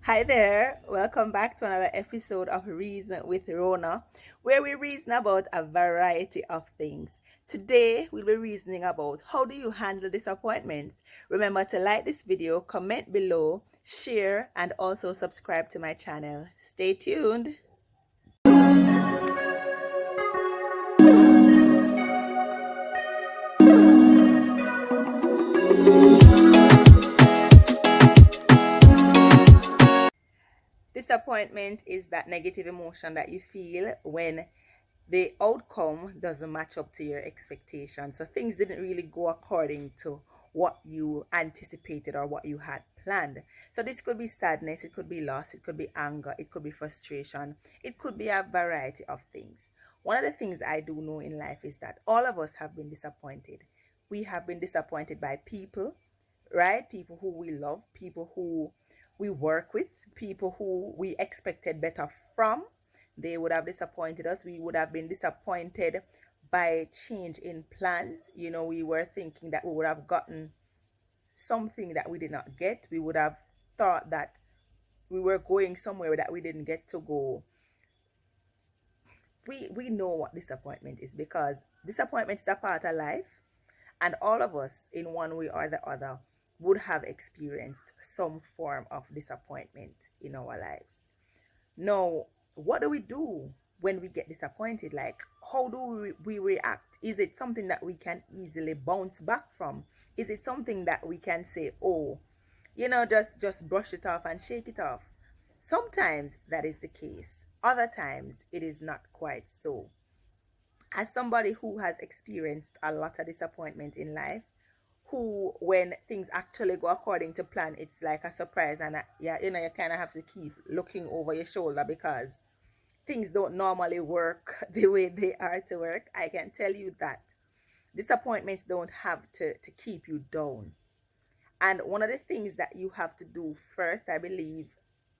Hi there, welcome back to another episode of Reason with Rona, where we reason about a variety of things. Today, we'll be reasoning about how do you handle disappointments. Remember to like this video, comment below, share, and also subscribe to my channel. Stay tuned. Disappointment is that negative emotion that you feel when the outcome doesn't match up to your expectations. So things didn't really go according to what you anticipated or what you had planned. So this could be sadness, it could be loss, it could be anger, it could be frustration, it could be a variety of things. One of the things I do know in life is that all of us have been disappointed. We have been disappointed by people, right? People who we love, people who we work with, people who we expected better from. They would have disappointed us. We would have been disappointed by change in plans. We were thinking that we would have gotten something that we did not get. We would have thought that we were going somewhere that we didn't get to go. We know what disappointment is, because disappointment is a part of life, and all of us in one way or the other would have experienced some form of disappointment in our lives. Now, what do we do when we get disappointed? Like, how do we react? Is it something that we can easily bounce back from? Is it something that we can say, oh, just brush it off and shake it off? Sometimes that is the case. Other times it is not quite so. As somebody who has experienced a lot of disappointment in life, who, when things actually go according to plan, it's like a surprise, and yeah, you kind of have to keep looking over your shoulder because things don't normally work the way they are to work. I can tell you that disappointments don't have to keep you down. And one of the things that you have to do first, I believe,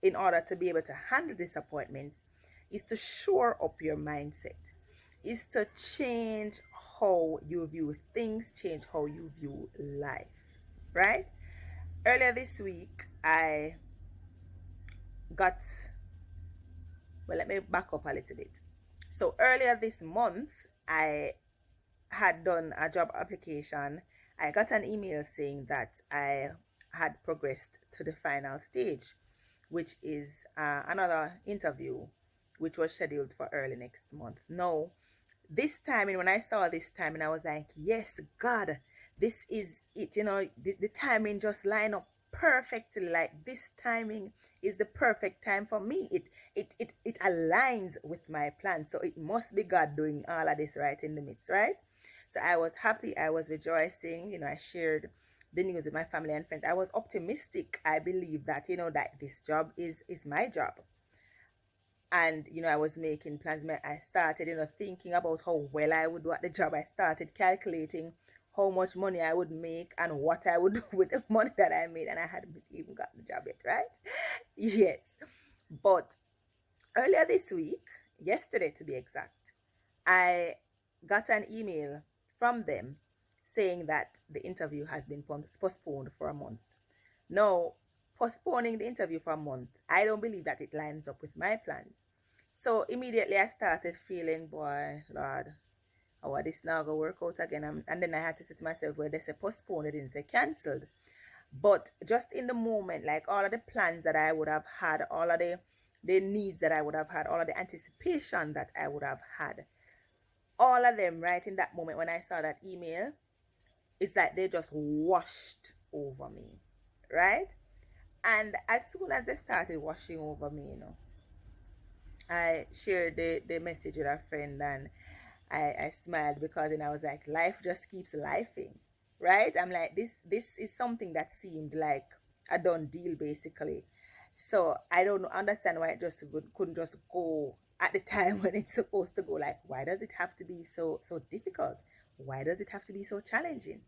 in order to be able to handle disappointments, is to shore up your mindset, is to change how you view things, change how you view life, right? Earlier this week, I got, well, let me back up a little bit. So earlier this month, I had done a job application. I got an email saying that I had progressed to the final stage, which is another interview, which was scheduled for early next month. Now, this time, and when I saw this time, and I was like, yes, God, this is it. The timing just lined up perfectly. Like, this timing is the perfect time for me. It aligns with my plan. So it must be God doing all of this right in the midst, right? So I was happy, I was rejoicing. I shared the news with my family and friends. I was optimistic. I believe that, that this job is my job. And I was making plans. I started thinking about how well I would do at the job. I started calculating how much money I would make and what I would do with the money that I made, and I hadn't even got the job yet, right? Yes. But earlier this week, yesterday to be exact, I got an email from them saying that the interview has been postponed for a month. Now, postponing the interview for a month, I don't believe that it lines up with my plans. So immediately I started feeling, boy, Lord, how this now go work out again? And then I had to say to myself, well, they say postponed, it didn't say cancelled. But just in the moment, like all of the plans that I would have had, all of the needs that I would have had, all of the anticipation that I would have had, all of them right in that moment when I saw that email, it's like they just washed over me, right? And as soon as they started washing over me, I shared the message with a friend, and I smiled because I was like, life just keeps lifing, right? I'm like, this is something that seemed like a done deal basically. So I don't understand why it just couldn't just go at the time when it's supposed to go. Like, why does it have to be so difficult? Why does it have to be so challenging?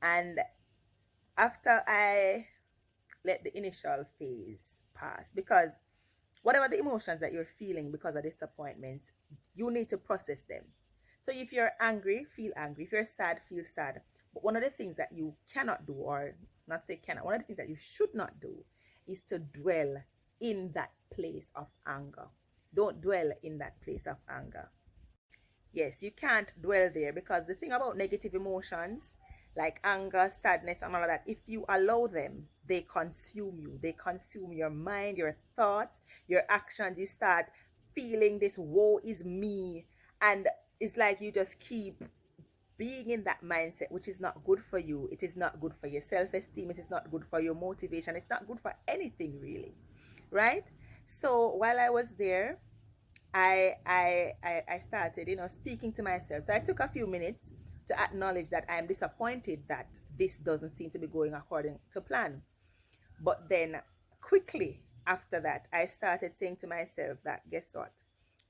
And after I let the initial phase pass, because whatever the emotions that you're feeling because of disappointments, you need to process them. So if you're angry, feel angry. If you're sad, feel sad. But one of the things that you cannot do, or not say cannot, one of the things that you should not do is to dwell in that place of anger. Don't dwell in that place of anger. Yes, you can't dwell there, because the thing about negative emotions like anger, sadness, and all of that, if you allow them, they consume you. They consume your mind, your thoughts, your actions. You start feeling this woe is me. And it's like you just keep being in that mindset, which is not good for you. It is not good for your self-esteem. It is not good for your motivation. It's not good for anything really, right? So while I was there, I started, speaking to myself. So I took a few minutes to acknowledge that I am disappointed that this doesn't seem to be going according to plan. But then quickly after that, I started saying to myself that, guess what?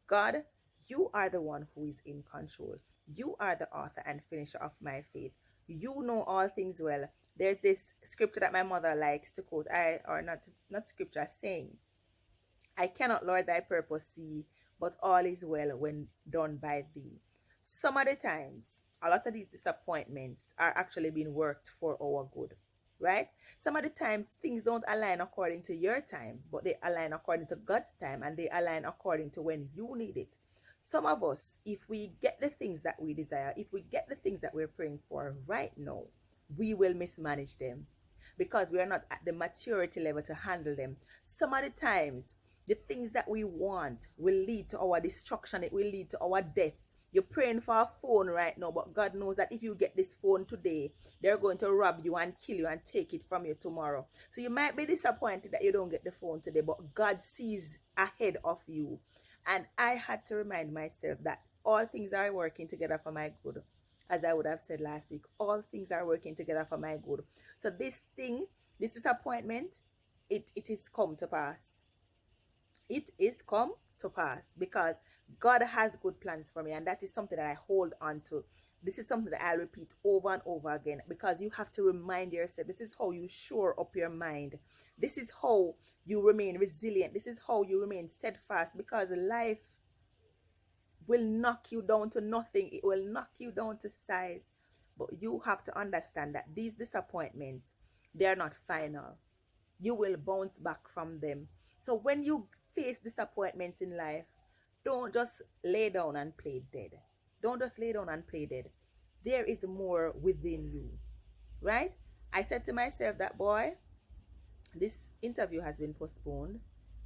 God, you are the one who is in control. You are the author and finisher of my faith. You know all things well. There's this scripture that my mother likes to quote. Not scripture, saying, I cannot, Lord, thy purpose see, but all is well when done by thee. Some of the times, a lot of these disappointments are actually being worked for our good, right? Some of the times, things don't align according to your time, but they align according to God's time, and they align according to when you need it. Some of us, if we get the things that we desire, if we get the things that we're praying for right now, we will mismanage them because we are not at the maturity level to handle them. Some of the times, the things that we want will lead to our destruction. It will lead to our death. You're praying for a phone right now, but God knows that if you get this phone today, they're going to rob you and kill you and take it from you tomorrow. So you might be disappointed that you don't get the phone today, but God sees ahead of you. And I had to remind myself that all things are working together for my good. As I would have said last week, all things are working together for my good. So this thing, this disappointment, it is come to pass. It is come to pass because God has good plans for me, and that is something that I hold on to. This is something that I repeat over and over again, because you have to remind yourself. This is how you shore up your mind. This is how you remain resilient. This is how you remain steadfast, because life will knock you down to nothing. It will knock you down to size. But you have to understand that these disappointments, they are not final. You will bounce back from them. So when you face disappointments in life, don't just lay down and play dead. Don't just lay down and play dead. There is more within you, right? I said to myself that, boy, this interview has been postponed.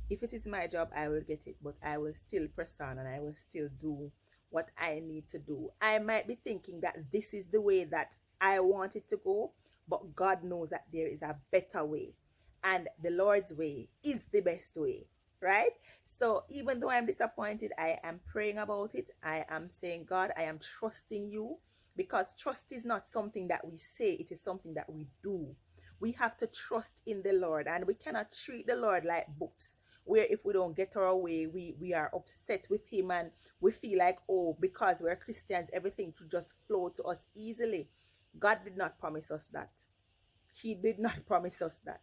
If it is my job, I will get it, but I will still press on and I will still do what I need to do. I might be thinking that this is the way that I want it to go, but God knows that there is a better way, and the Lord's way is the best way, right? So even though I'm disappointed, I am praying about it. I am saying, God, I am trusting you, because trust is not something that we say, it is something that we do. We have to trust in the Lord, and we cannot treat the Lord like books, where if we don't get our way, we are upset with him, and we feel like, oh, because we're Christians, everything should just flow to us easily. God did not promise us that. He did not promise us that.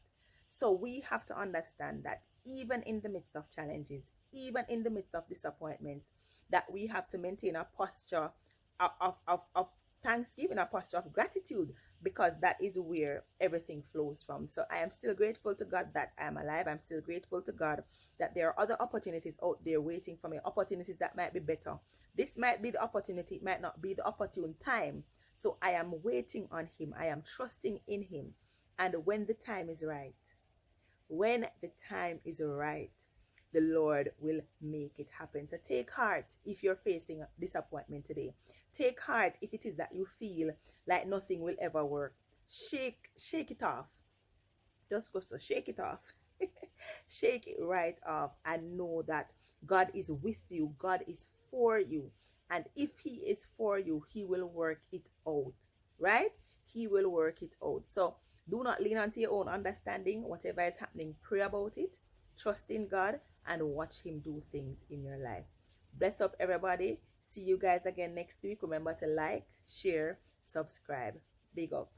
So we have to understand that even in the midst of challenges, even in the midst of disappointments, that we have to maintain a posture of thanksgiving, a posture of gratitude, because that is where everything flows from. So I am still grateful to God that I am alive. I'm still grateful to God that there are other opportunities out there waiting for me, opportunities that might be better. This might be the opportunity, it might not be the opportune time. So I am waiting on him. I am trusting in him. And when the time is right, when the time is right, the Lord will make it happen. So take heart if you're facing disappointment today. Take heart if it is that you feel like nothing will ever work. Shake it off. Just go, so shake it off. Shake it right off and know that God is with you. God is for you. And if he is for you, he will work it out, right? He will work it out. So do not lean onto your own understanding. Whatever is happening, pray about it, trust in God, and watch him do things in your life. Bless up, everybody. See you guys again next week. Remember to like, share, subscribe. Big up.